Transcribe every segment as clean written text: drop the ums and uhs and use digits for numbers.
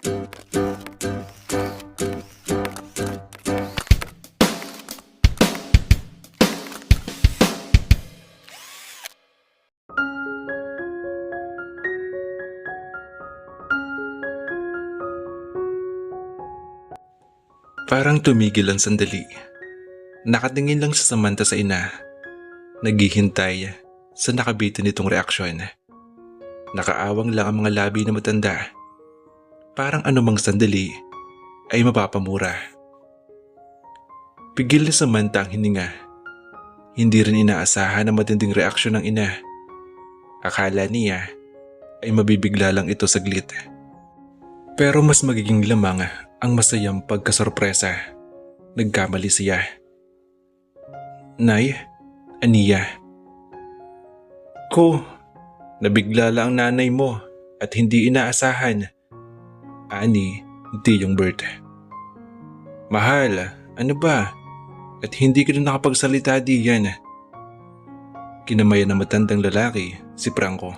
Parang tumigil ang sandali. Nakatingin lang si Samantha sa ina. Naghihintay sa nakabitin nitong reaksyon. Nakaawang lang ang mga labi na matanda. Parang anumang sandali ay mapapamura. Pigil ni Samantha ang hininga. Hindi rin inaasahan ang matinding reaksyon ng ina. Akala niya ay mabibigla lang ito saglit. Pero mas magiging lamang ang masayang pagkasorpresa. Nagkamali siya. Nay, Aniya. Ko, nabigla lang ang nanay mo at hindi inaasahan. Ani, Tiyong Bert. Mahal, ano ba? At hindi ka na nakapagsalita diyan. Kinamayan ng matandang lalaki, si Franco.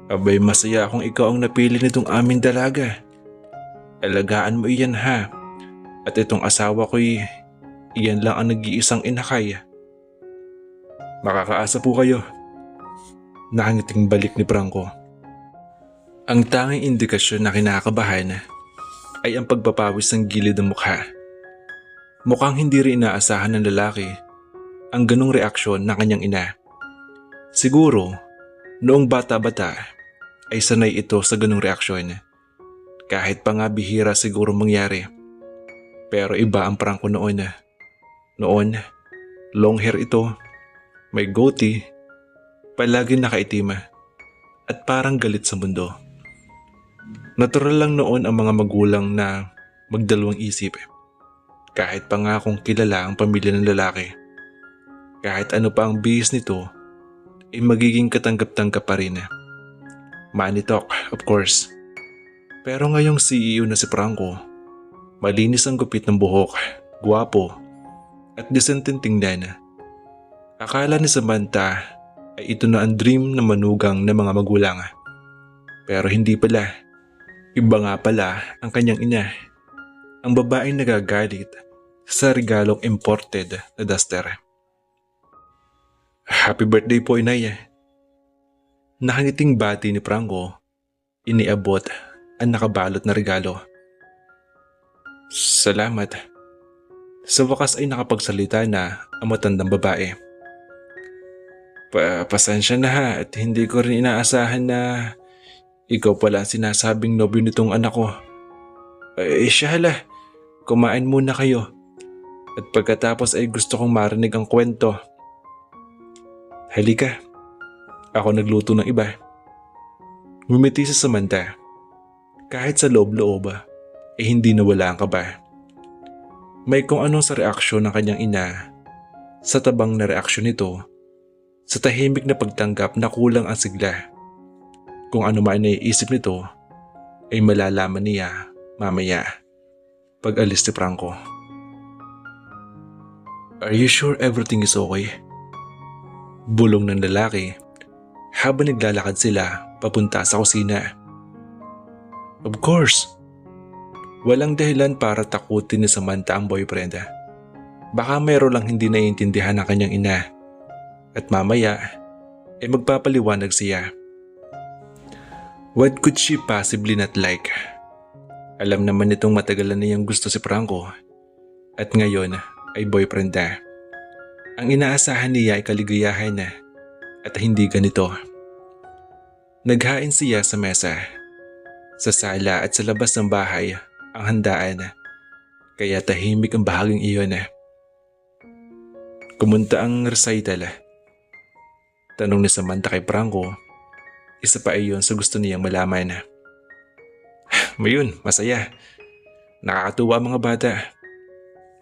Abay, masaya akong ikaw ang napili nitong aming dalaga. Alagaan mo iyan ha. At itong asawa ko'y iyan lang ang nag-iisang inakay. Makakaasa po kayo. Nakangiting balik ni Franco. Ang tanging indikasyon na kinakabahan ay ang pagpapawis ng gilid ng mukha. Mukhang hindi rin inaasahan ng lalaki ang ganong reaksyon ng kanyang ina. Siguro, noong bata-bata ay sanay ito sa ganong reaksyon. Kahit pa nga bihira siguro mangyari. Pero iba ang Franco noon. Noon, long hair ito, may goatee, palaging nakaitim at parang galit sa mundo. Natural lang noon ang mga magulang na magdalawang isip. Kahit pa nga kung kilala ang pamilya ng lalaki. Kahit ano pa ang bihis nito, ay magiging katanggap-tanggap pa rin. Money talk, of course. Pero ngayong CEO na si Franco, malinis ang gupit ng buhok, gwapo, at decenteng tingnan. Akala ni Samantha ay ito na ang dream na manugang ng mga magulang. Pero hindi pala. Iba nga pala ang kanyang ina. Ang babaeng nagagalit sa regalong imported na duster. Happy birthday po, inay. Nakangiting bati ni Franco, iniabot ang nakabalot na regalo. Salamat. Sa wakas ay nakapagsalita na ang matandang babae. Pasensya na ha at hindi ko rin inaasahan na ikaw pala ang sinasabing nobyo nitong anak ko. Siya hala, kumain muna kayo. At pagkatapos ay gusto kong marinig ang kwento. Halika, ako nagluto ng iba. Ngumiti si Samantha. Kahit sa loob-loob ay hindi nawala ang kaba. May kung anong sa reaksyon ng kanyang ina, sa tabang na reaksyon nito, sa tahimik na pagtanggap na kulang ang sigla. Kung ano man naiisip nito, ay malalaman niya mamaya pag alis ni Franco. Are you sure everything is okay? Bulong ng lalaki habang naglalakad sila papunta sa kusina. Of course. Walang dahilan para takutin ni Samantha ang boyfriend. Baka mayroon lang hindi naiintindihan ng kanyang ina. At mamaya ay magpapaliwanag siya. What could she possibly not like? Alam naman nitong matagalan niyang gusto si Franco. At ngayon ay boyfriend na. Ang inaasahan niya ay kaligayahan na. At hindi ganito. Naghain siya sa mesa. Sa sala at sa labas ng bahay ang handaan. Kaya tahimik ang bahaging iyon. Kumunta ang recital. Tanong ni Samantha kay Franco. Isa pa iyon sa gusto niyang malaman. Mayun, masaya. Nakakatuwa ang mga bata.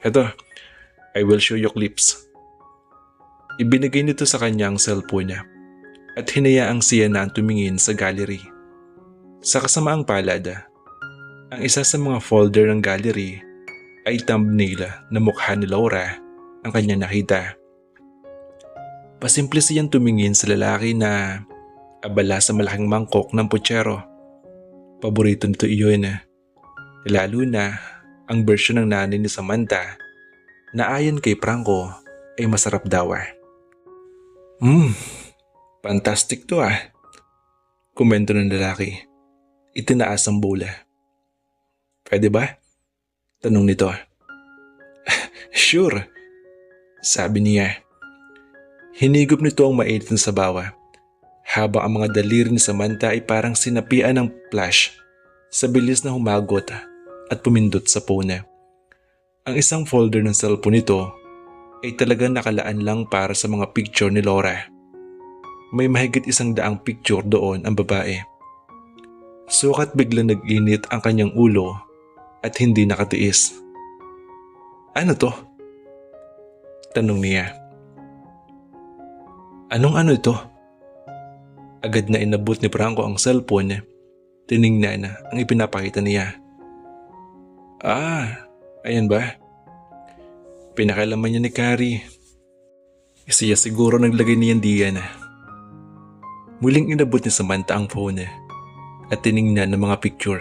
Eto, I will show you clips. Ibinigay nito sa kanyang cellphone at hinayaang siya na tumingin sa gallery. Sa kasamaang palad, ang isa sa mga folder ng gallery ay thumbnail na mukha ni Laura ang kanya nakita. Pasimple siyang tumingin sa lalaki na abala sa malaking mangkok ng putsero. Paborito nito iyon. Lalo na ang version ng nanay ni Samantha na ayon kay Franco ay masarap daw. Fantastic to Komento ng lalaki. Itinaas ang bola. Pwede ba? Tanong nito. Sure, sabi niya. Hinigop nito ang mainit na sabaw habang ang mga daliri ni Samantha ay parang sinapian ng flash sa bilis na humagot at pumindot sa phone. Ang isang folder ng cellphone nito ay talagang nakalaan lang para sa mga picture ni Laura. May mahigit 100 picture doon ang babae. Sukat biglang nag-init ang kanyang ulo at hindi nakatiis. Ano to? Tanong niya. Anong ano ito? Agad na inabot ni Franco ang cellphone. Tiningnan ang ipinapakita niya. Ayan ba? Pinakalaman niya ni Carrie. Siya siguro naglagay niyan diyan. Muling inabot ni Samantha ang phone at tiningnan ng mga picture.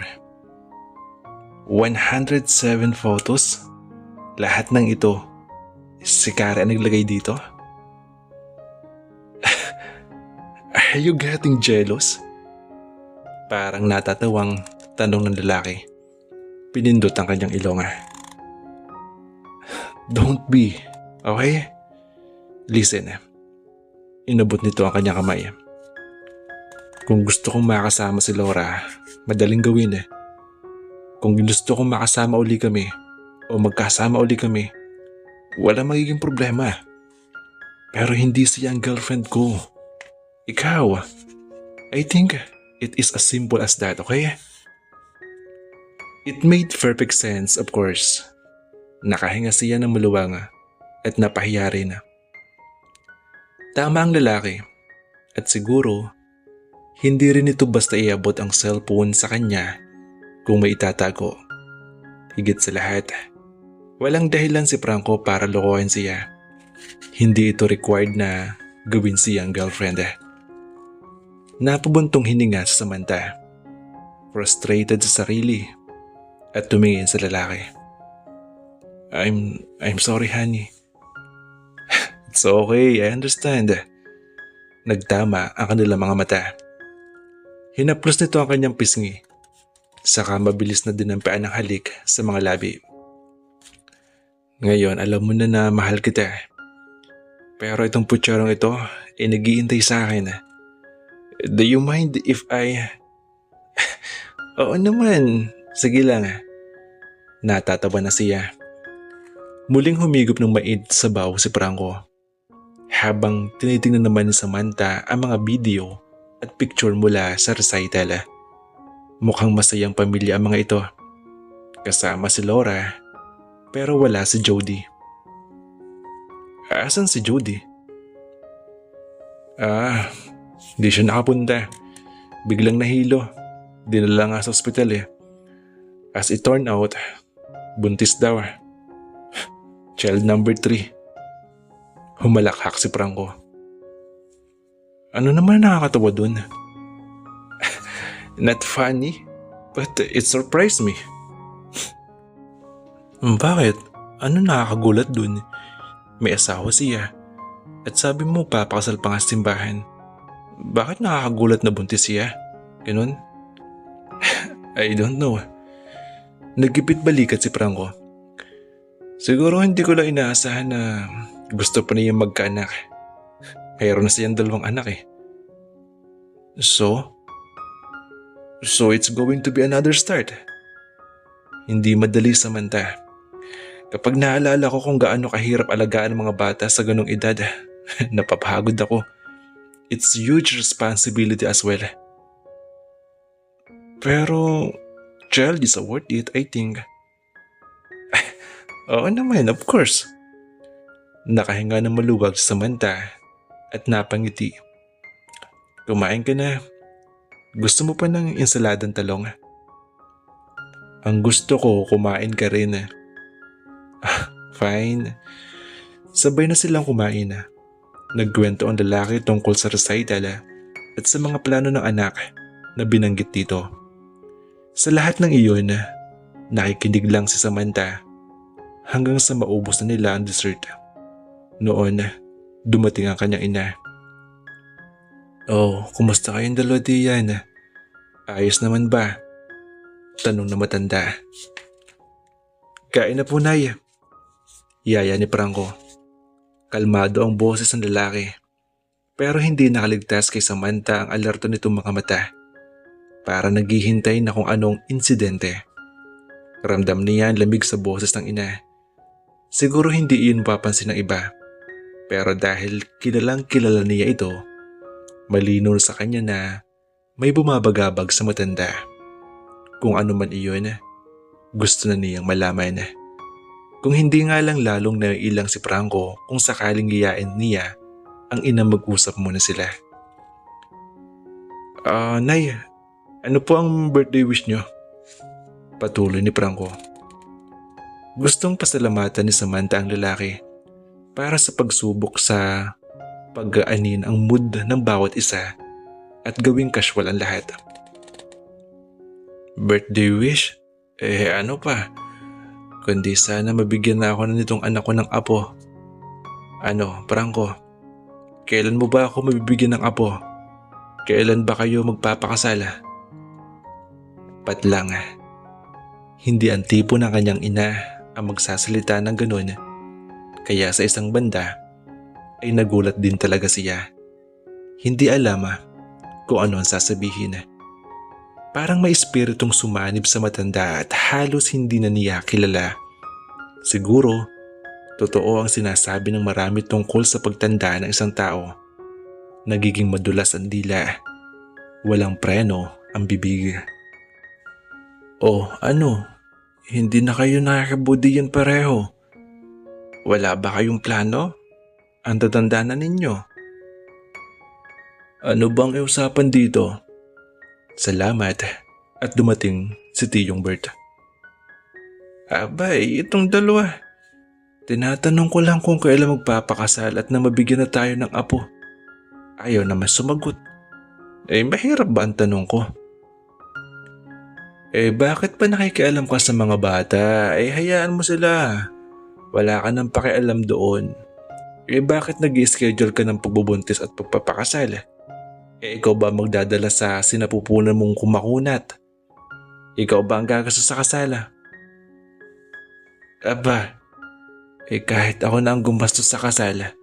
107 photos? Lahat ng ito, si Carrie ang naglagay dito? Are you getting jealous? Parang natatawang tanong ng lalaki. Pinindot ang kanyang ilong. Don't be, okay? Listen, inabot nito ang kanyang kamay. Kung gusto kong makasama si Laura, madaling gawin. Kung gusto kong makasama uli kami o magkasama uli kami, wala magiging problema. Pero hindi siya ang girlfriend ko. Ikaw, I think it is as simple as that, okay? It made perfect sense, of course. Nakahinga siya ng maluwang at napahiya rin. Tama ang lalaki at siguro hindi rin ito basta iabot ang cellphone sa kanya kung may itatago. Higit sa lahat, walang dahilan si Franco para lokohin siya. Hindi ito required na gawin siyang girlfriend. Napabuntong hininga sa Samantha, frustrated sa sarili at tumingin sa lalaki. I'm sorry, honey. It's okay, I understand. Nagtama ang kanilang mga mata. Hinaplos nito ang kanyang pisngi, saka mabilis na dinampian ang halik sa mga labi. Ngayon alam mo na mahal kita. Pero itong putsyarong ito ay nag-iintay sa akin. Do you mind if I... Oo naman, sige lang. Natatawa na siya. Muling humigop ng mainit sa sabaw si Franco. Habang tinitingnan naman ni Samantha ang mga video at picture mula sa recital. Mukhang masayang pamilya ang mga ito. Kasama si Laura, pero wala si Jody. Asan si Jody? Di siya nakapunta. Biglang nahilo. Dinala nga sa ospital. As it turned out, buntis daw. Child number 3. Humalakhak si Franco. Ano naman nakakatawa dun? Not funny, but it surprised me. Bakit? Ano nakakagulat dun? May asawa siya. At sabi mo papakasal pa nga sa simbahan. Bakit nakakagulat na buntis siya? Ganun? I don't know. Nagipit balikat si Franco. Siguro hindi ko lang inaasahan na gusto pa niya magkaanak. Mayroon na siyang 2 anak. So it's going to be another start. Hindi madali, Samantha. Kapag naalala ko kung gaano kahirap alagaan ang mga bata sa ganong edad, napapagod ako. It's huge responsibility as well. Pero child is worth it, I think. Oo naman, of course. Nakahinga ng maluwag si Samantha at napangiti. Kumain ka na. Gusto mo pa ng ensaladang talong? Ang gusto ko, kumain ka rin. Fine. Sabay na silang kumain. Nagkwento ang lalaki tungkol sa recital at sa mga plano ng anak na binanggit dito. Sa lahat ng iyon, nakikinig lang si Samantha hanggang sa maubos na nila ang dessert. Noon, dumating ang kanyang ina. "Oh, kumusta kayong dalawa diyan? Ayos naman ba?" Tanong na matanda. "Kain na po, Nay." Yaya ni Franco. Kalmado ang boses ng lalaki. Pero hindi nakaligtas kay Samantha ang alerto nitong mga mata. Para naghihintay na kung anong insidente. Ramdam niya ang lamig sa boses ng ina. Siguro hindi iyon papansin ng iba. Pero dahil kilalang kilala niya ito, malinaw sa kanya na may bumabagabag sa matanda. Kung ano man iyon, gusto na niyang malaman. Kung hindi nga lang lalong naiilang si Franco kung sakaling giyain niya ang ina mag-usap muna sila. Nay, ano po ang birthday wish nyo?" Patuloy ni Franco. Gustong pasalamatan ni Samantha ang lalaki para sa pagsubok sa pag-aanin ang mood ng bawat isa at gawing casual ang lahat. "Birthday wish? Ano pa? Kundi sana mabigyan na ako na nitong anak ko ng apo. Ano, Franco? Kailan mo ba ako mabibigyan ng apo? Kailan ba kayo magpapakasala?" Pat lang. Hindi ang tipo ng kanyang ina ang magsasalita ng ganun. Kaya sa isang banda ay nagulat din talaga siya. Hindi alam kung ano ang sasabihin. Parang may espiritong sumanib sa matanda at halos hindi na niya kilala. Siguro, totoo ang sinasabi ng marami tungkol sa pagtanda ng isang tao. Nagiging madulas ang dila. Walang preno ang bibig. "Oh, ano? Hindi na kayo nakakabudiyan pareho? Wala ba kayong plano? Ang tatanda na ninyo." "Ano bang usapan dito?" Salamat at dumating si Tiyong Bert. "Abay, itong dalawa. Tinatanong ko lang kung kailan magpapakasal at na mabigyan na tayo ng apo. Ayaw naman sumagot. Mahirap ba ang tanong ko?" Bakit pa nakikialam ka sa mga bata? Hayaan mo sila. Wala ka nang pakialam doon. Bakit nag-i-schedule ka ng pagbubuntis at pagpapakasal? Ikaw ba magdadala sa sinapupunan mong kumakunat? Ikaw ba ang gagastos sa kasala? Aba, kahit ako na ang gumastos sa kasala,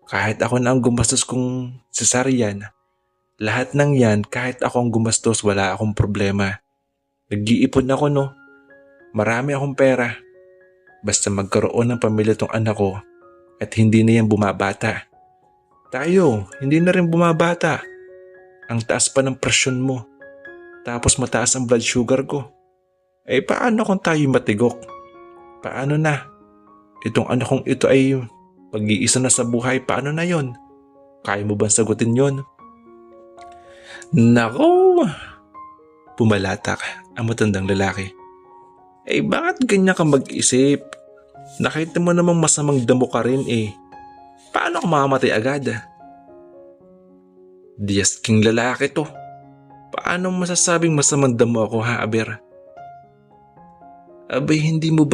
kahit ako na ang gumastos kung cesarean, lahat ng yan kahit ako ang gumastos wala akong problema. Nag-iipon ako no. Marami akong pera. Basta magkaroon ng pamilya tong anak ko at hindi na yan bumabata. Tayo, hindi na rin bumabata. Ang taas pa ng presyon mo. Tapos mataas ang blood sugar ko. Paano kung tayo matigok? Paano na? Itong anak kong ito ay pag-iisa na sa buhay, paano na yon? Kaya mo bang sagutin yon? Nako! Pumalatak ang matandang lalaki. Bakit ganyan ka mag-isip? Nakita mo namang masamang damo ka rin Paano ka mamamatay agad? Diyas king lalaki to. Paano masasabing masamang damo ako Aber? Abay hindi mo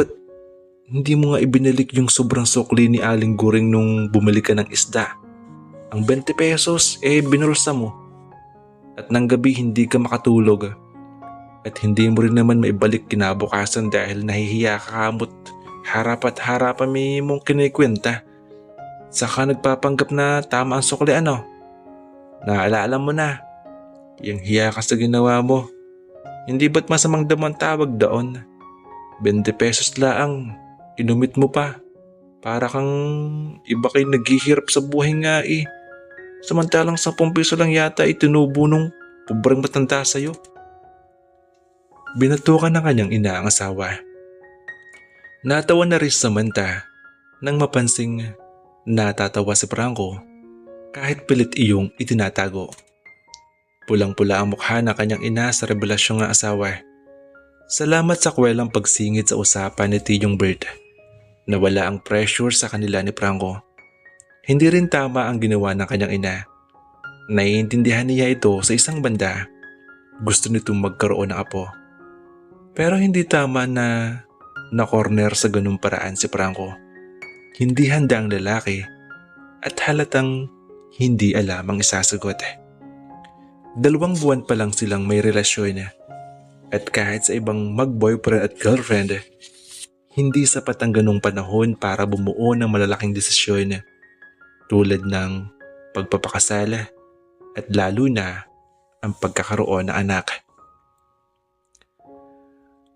nga ibinalik yung sobrang sukli ni Aling Guring nung bumili ka ng isda? Ang 20 pesos binulsa mo. At nang gabi hindi ka makatulog. At hindi mo rin naman maibalik kinabukasan dahil nahihiya ka kamot harap at harapan may mong kinikwenta. Saka nagpapanggap na tama ang sukli Naalala mo na, yung hiya ka sa ginawa mo. Hindi ba't masamang damo ang tawag doon? 20 pesos lang, inumit mo pa. Para kang iba kayo naghihirap sa buhay nga Samantalang 10 piso lang yata itinubo nung pobreng matanda sa'yo. Binatukan ng kanyang ina ang asawa. Natawa na rin Samantha nang mapansing natatawa si Franco kahit pilit iyong itinatago. Pulang-pula ang mukha ng kanyang ina sa revelasyong ng asawa. Salamat sa kwelang pagsingit sa usapan ni Tiyong Bert. Nawala ang pressure sa kanila ni Franco. Hindi rin tama ang ginawa ng kanyang ina. Naiintindihan niya ito sa isang banda. Gusto nitong magkaroon ng apo. Pero hindi tama na na-corner sa ganung paraan si Franco. Hindi handa ang lalaki at halatang hindi alam ang isasagot. 2 buwan pa lang silang may relasyon at kahit sa ibang mag-boyfriend at girlfriend, hindi sapat ang ganung panahon para bumuo ng malalaking desisyon tulad ng pagpapakasal at lalo na ang pagkakaroon ng anak.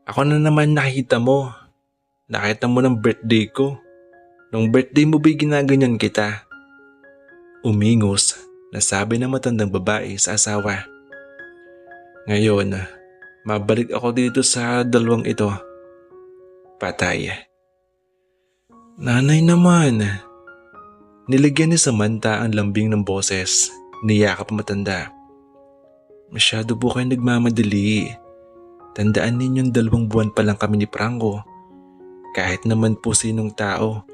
Ako na naman nakita mo ng birthday ko. Nung birthday mo ba'y ginaganyan kita? Umingos na sabi ng matandang babae sa asawa. Ngayon, mabalik ako dito sa 2 ito. Patay. Nanay naman. Nilagyan ni Samantha ang lambing ng boses. Niyakap matanda. Masyado po kayo nagmamadali. Tandaan ninyong 2 buwan pa lang kami ni Franco. Kahit naman po sinong tao,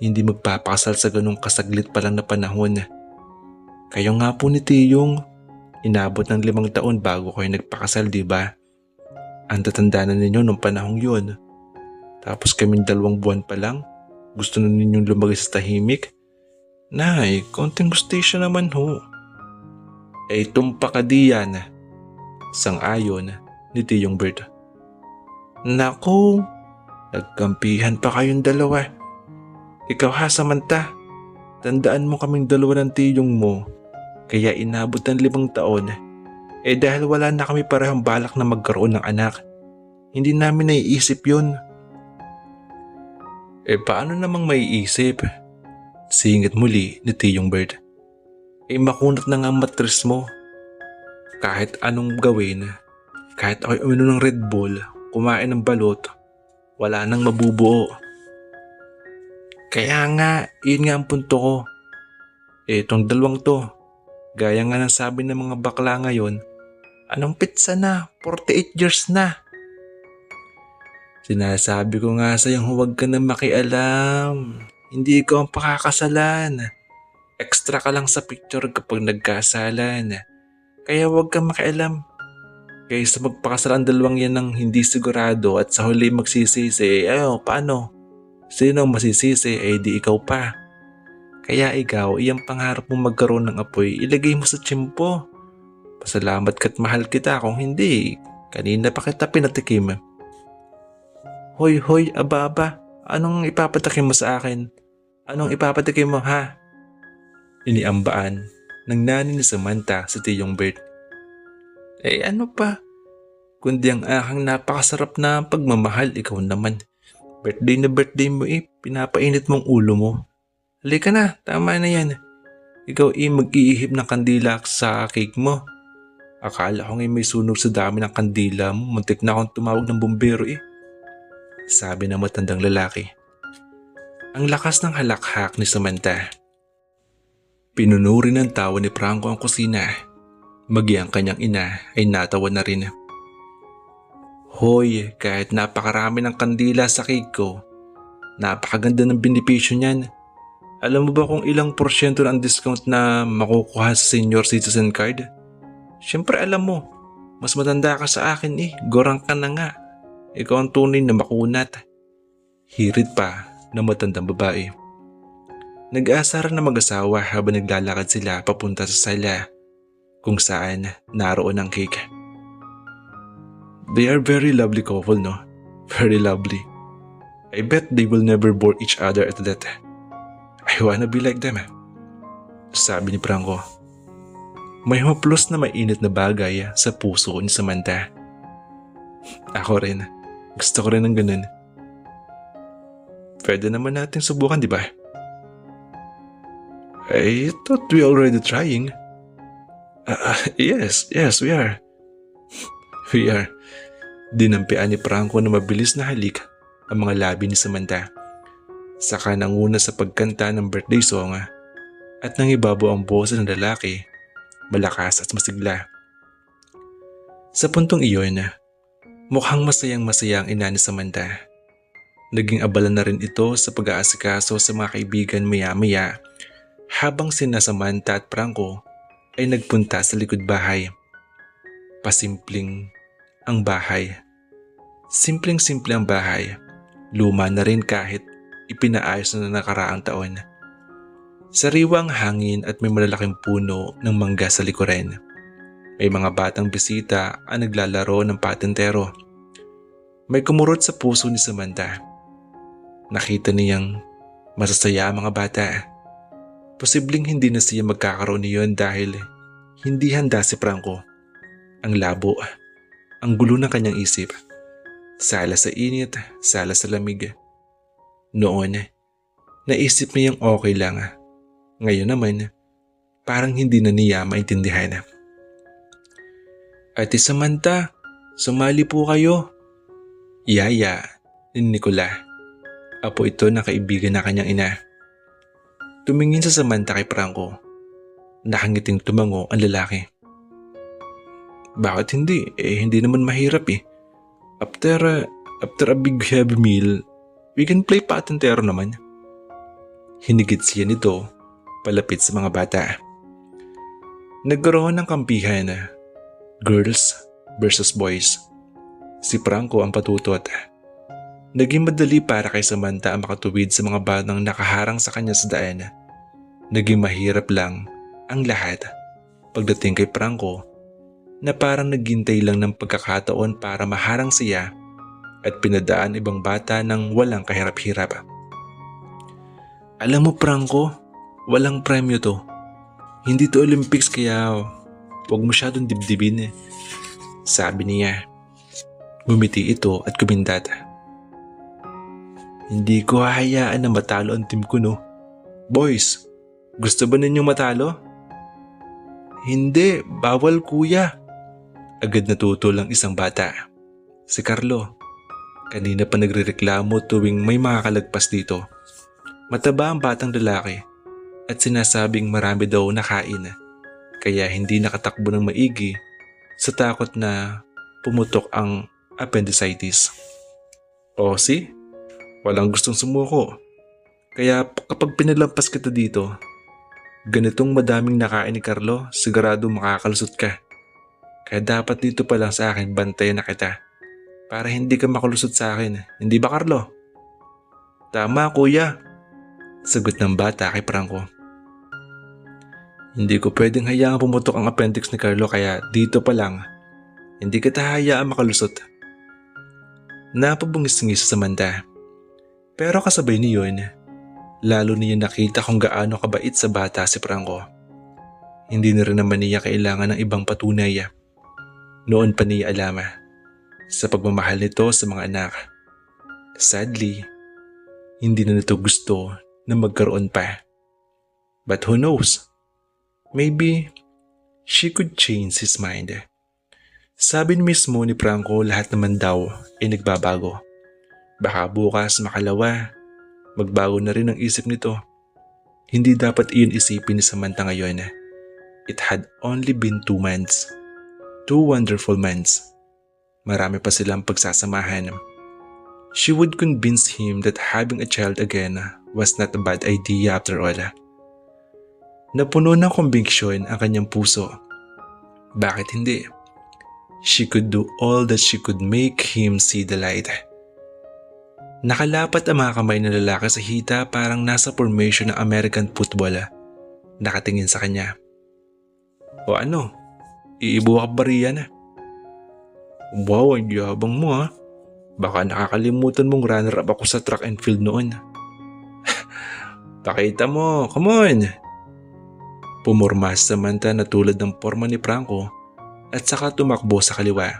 hindi magpapakasal sa ganong kasaglit pa lang na panahon. Kayo nga po ni Tiyong, inabot ng 5 taon bago kayo nagpakasal, di ba? Ang tatanda na ninyo nung panahong yun. Tapos kaming 2 buwan pa lang, gusto na ninyong lumagay sa tahimik? Nay, konting gustisya naman ho. Tumpa ka diyan, sang-ayon ni Tiyong Bert. Naku, nagkampihan pa kayong 2. Ikaw ha, Samantha, tandaan mo kaming 2 ng tiyong mo, kaya inabot ng 5 taon. Dahil wala na kami parehong balak na magkaroon ng anak, hindi namin naiisip yun. Paano namang maiisip? Singit muli ni Tiyong Bert. Makunat na nga ang matris mo. Kahit anong gawin, kahit ako'y uminom ng Red Bull, kumain ng balot, wala nang mabubuo. Kaya nga, yun nga ang punto ko. Itong 2 to, gaya nga ng sabi ng mga bakla ngayon, anong pitsa na, 48 years na. Sinasabi ko nga sa'yo huwag ka na makialam. Hindi ikaw ang pakakasalan. Extra ka lang sa picture kapag nagkasalan. Kaya huwag kang makialam. Kaysa magpakasal ang 2 yan ng hindi sigurado at sa huli magsisisi, paano? Sino ang masisisi? Di ikaw pa. Kaya ikaw, iyang pangarap mo magkaroon ng apoy, ilagay mo sa tiyempo. Pasalamat ka't mahal kita, kung hindi, kanina pa kita pinatikim. Hoy, aba, anong ipapatikim mo sa akin? Anong ipapatikim mo ha? Iniambaan ng nanay ni Samantha sa Tiyong Bert. Ano pa? Kundi ang aking napakasarap na pagmamahal, ikaw naman. Birthday na birthday mo pinapainit mong ulo mo. Halika na, tama na yan. Ikaw mag-iihip ng kandila sa cake mo. Akala ko may sunog sa dami ng kandila mo, muntik na akong tumawag ng bumbero Sabi ng matandang lalaki. Ang lakas ng halakhak ni Samantha. Pinunuri ng tawa ni Franco ang kusina. Magi ang kanyang ina ay natawa na rin. Hoy, kahit napakarami ng kandila sa cake ko, napakaganda ng benepisyo niyan. Alam mo ba kung ilang porsyento ang discount na makukuha sa senior citizen card? Siyempre alam mo, mas matanda ka sa akin gorang ka na nga. Ikaw ang tunay na makunat. Hirit pa ng matandang babae. Nag-aasara na mag-asawa habang naglalakad sila papunta sa sala kung saan naroon ang cake. They are very lovely couple, no? Very lovely. I bet they will never bore each other at that. I wanna be like them. Sabi ni Franco. May haplos na mainit na bagay sa puso ni Samantha. Ako rin. Gusto ko rin ng ganun. Pwede naman natin subukan, di ba? I thought we already trying. Yes, we are. We are. Dinampian ni Franco na mabilis na halik ang mga labi ni Samantha. Saka nanguna sa pagkanta ng birthday song at nang ibabaw ang boses ng lalaki, malakas at masigla. Sa puntong iyon, mukhang masayang-masaya ang ina ni Samantha. Naging abala na rin ito sa pag-aasikaso sa mga kaibigan maya-maya habang sina Samantha at Franco ay nagpunta sa likod bahay. Pasimpleng ang bahay. Simpleng-simple ang bahay. Luma na rin kahit ipinaayos na nakaraang taon. Sariwang hangin at may malalaking puno ng mangga sa likuran. May mga batang bisita ang naglalaro ng patintero. May kumurot sa puso ni Samantha. Nakita niyang masasaya ang mga bata. Posibleng hindi na siya magkakaroon niyon dahil hindi handa si Franco. Ang labo, ang gulo ng kanyang isip. Sala sa init, sala sa lamig. Noon, naisip niyang okay lang. Ngayon naman, parang hindi na niya maintindihan. Ate Samantha, sumali po kayo. Yaya, ni Nicola. Apo ito na kaibigan na kanyang ina. Tumingin sa Samantha kay Franco. Nakangiting tumango ang lalaki. Bakit hindi? Hindi naman mahirap eh. After a big heavy meal, we can play patintero naman. Hinigit siya nito palapit sa mga bata. Nagkaroon ng kampihan. Girls versus boys. Si Franco ang patutot. Naging madali para kay Samantha ang makatuwid sa mga batang nakaharang sa kanya sa daan. Naging mahirap lang ang lahat pagdating kay Franco na parang naghintay lang ng pagkakataon para maharang siya at pinadaan ibang bata ng walang kahirap-hirap. Alam mo Franco, walang premyo to. Hindi to Olympics kaya huwag masyadong dibdibin eh. Sabi niya. Ngumiti ito at kumindat. Hindi ko hahayaan na matalo ang team ko no. Boys, gusto ba ninyong matalo? Hindi, bawal kuya. Agad natutol ang isang bata. Si Carlo. Kanina pa nagrereklamo tuwing may mga kalagpas dito. Mataba ang batang lalaki at sinasabing marami daw nakain kaya hindi nakatakbo ng maigi sa takot na pumutok ang appendicitis. O si, walang gustong sumuko. Kaya kapag pinalampas kita dito, ganitong madaming nakain ni Carlo, sigurado makakalusot ka. Kaya dapat dito pa lang sa akin bantayan na kita para hindi ka makalusot sa akin. Hindi ba Carlo? Tama kuya, sagot ng bata kay Franco. Hindi ko pwedeng hayaang pumutok ang appendix ni Carlo kaya dito pa lang, hindi kita hayaang makalusot. Napabungis-ngis sa Samantha. Pero kasabay niyon, lalo niya nakita kung gaano kabait sa bata si Franco. Hindi na rin naman niya kailangan ng ibang patunay. Noon pa niya alam sa pagmamahal nito sa mga anak. Sadly, hindi na nito gusto na magkaroon pa. But who knows? Maybe she could change his mind. Sabi mismo ni Franco lahat naman daw ay nagbabago. Baka bukas makalawa, magbago na rin ang isip nito. Hindi dapat iyon isipin ni Samantha ngayon. It had only been 2 months. 2 wonderful months. Marami pa silang pagsasamahan. She would convince him that having a child again was not a bad idea after all. Napuno ng conviction ang kanyang puso. Bakit hindi? She could do all that she could make him see the light. Nakalapat ang mga kamay ng lalaki sa hita parang nasa formation ng American football. Nakatingin sa kanya. O ano? Iibuha ka ba riyan? Wow, ang yabang mo ha. Baka nakakalimutan mong runner-up ako sa track and field noon. Pakita mo, come on! Pumurma si Samantha na tulad ng porma ni Franco at saka tumakbo sa kaliwa.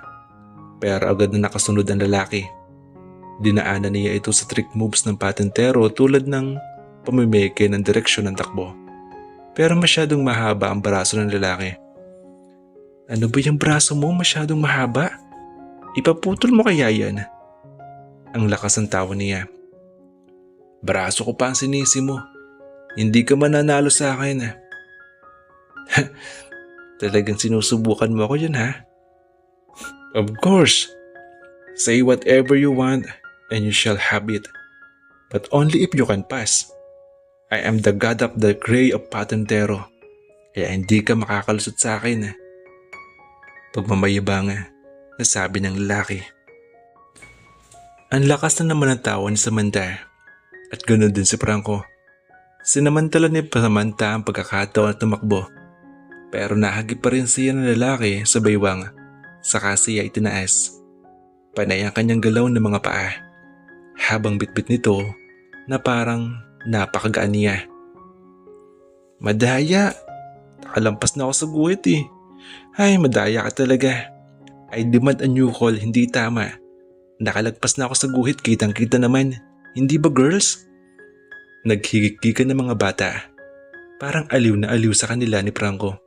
Pero agad na nakasunod ang lalaki. Dinaanan niya ito sa trick moves ng patintero tulad ng pamimeke ng direksyon ng takbo. Pero masyadong mahaba ang braso ng lalaki. Ano ba yung braso mo masyadong mahaba? Ipaputol mo kaya yan? Ang lakas ng tawa niya. Braso ko pa ang sinisi mo. Hindi ka mananalo sa akin. Talagang sinusubukan mo ako yan ha? Of course. Say whatever you want and you shall have it. But only if you can pass. I am the god of the gray of patintero. Kaya hindi ka makakalusot sa akin. Pagmamayabang, nasabi ng lalaki. Ang lakas na naman ng tawa ni Samantha at ganoon din si Franco. Sinamantala ni Samantha ang pagkakataon at tumakbo pero nahagip pa rin siya ng lalaki sa baywang saka siya ay tinaas. Panay ang kanyang galaw ng mga paa habang bitbit nito na parang napakagaan niya. Madaya, nakalampas na ako sa guhit eh. Ay, madaya ka talaga. I demand a new call, hindi tama. Nakalagpas na ako sa guhit, kitang-kita naman. Hindi ba girls? Naghigik-gikan ng mga bata. Parang aliw na aliw sa kanila ni Franco.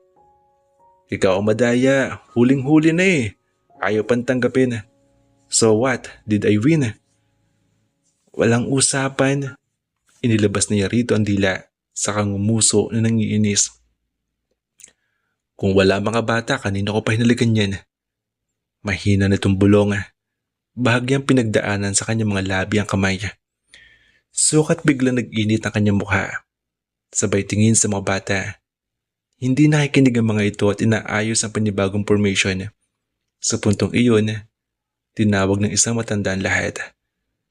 Ikaw ang madaya, huling-huli na eh. Ayaw pang tanggapin. So what, did I win? Walang usapan. Inilabas niya rito ang dila saka ngumuso na nangiinis. Kung wala mga bata, kanina ko pa hinalikan yan. Mahina na itong bulong. Bahagyang pinagdaanan sa kanyang mga labi ang kamay. Sukat biglang nag-init ang kanyang mukha. Sabay tingin sa mga bata. Hindi nakikinig ang mga ito at inaayos ang panibagong formation. Sa puntong iyon, tinawag ng isang matandaan lahat.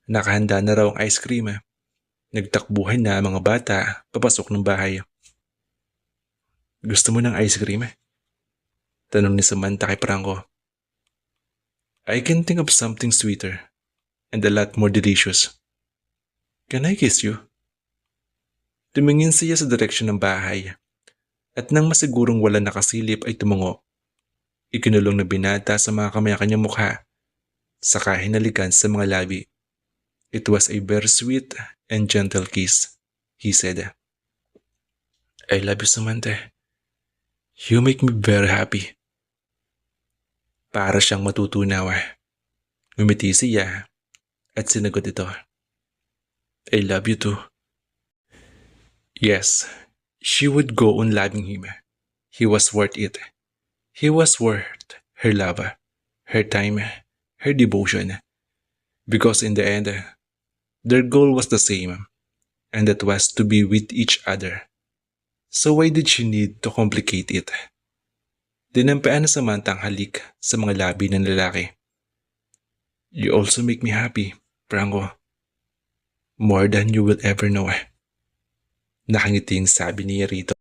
Nakahanda na raw ang ice cream. Nagtakbuhan na ang mga bata papasok ng bahay. Gusto mo ng ice cream? Tanong ni Samantha kay Franco. I can think of something sweeter and a lot more delicious. Can I kiss you? Tumingin siya sa direksyon ng bahay at nang masigurong wala nakasilip ay tumungo. Ikinulong na binata sa mga kamay ang kanyang mukha saka hinalikan sa mga labi. It was a very sweet and gentle kiss, he said. I love you, Samantha. You make me very happy. Para siyang matutunaw. Ngumiti siya at sinagot ito. I love you too. Yes, she would go on loving him. He was worth it. He was worth her love, her time, her devotion. Because in the end, their goal was the same, and that was to be with each other. So why did she need to complicate it? Dinampaan na Samantha ang halik sa mga labi ng lalaki. You also make me happy, Franco. More than you will ever know. Nakangiting sabi niya rito.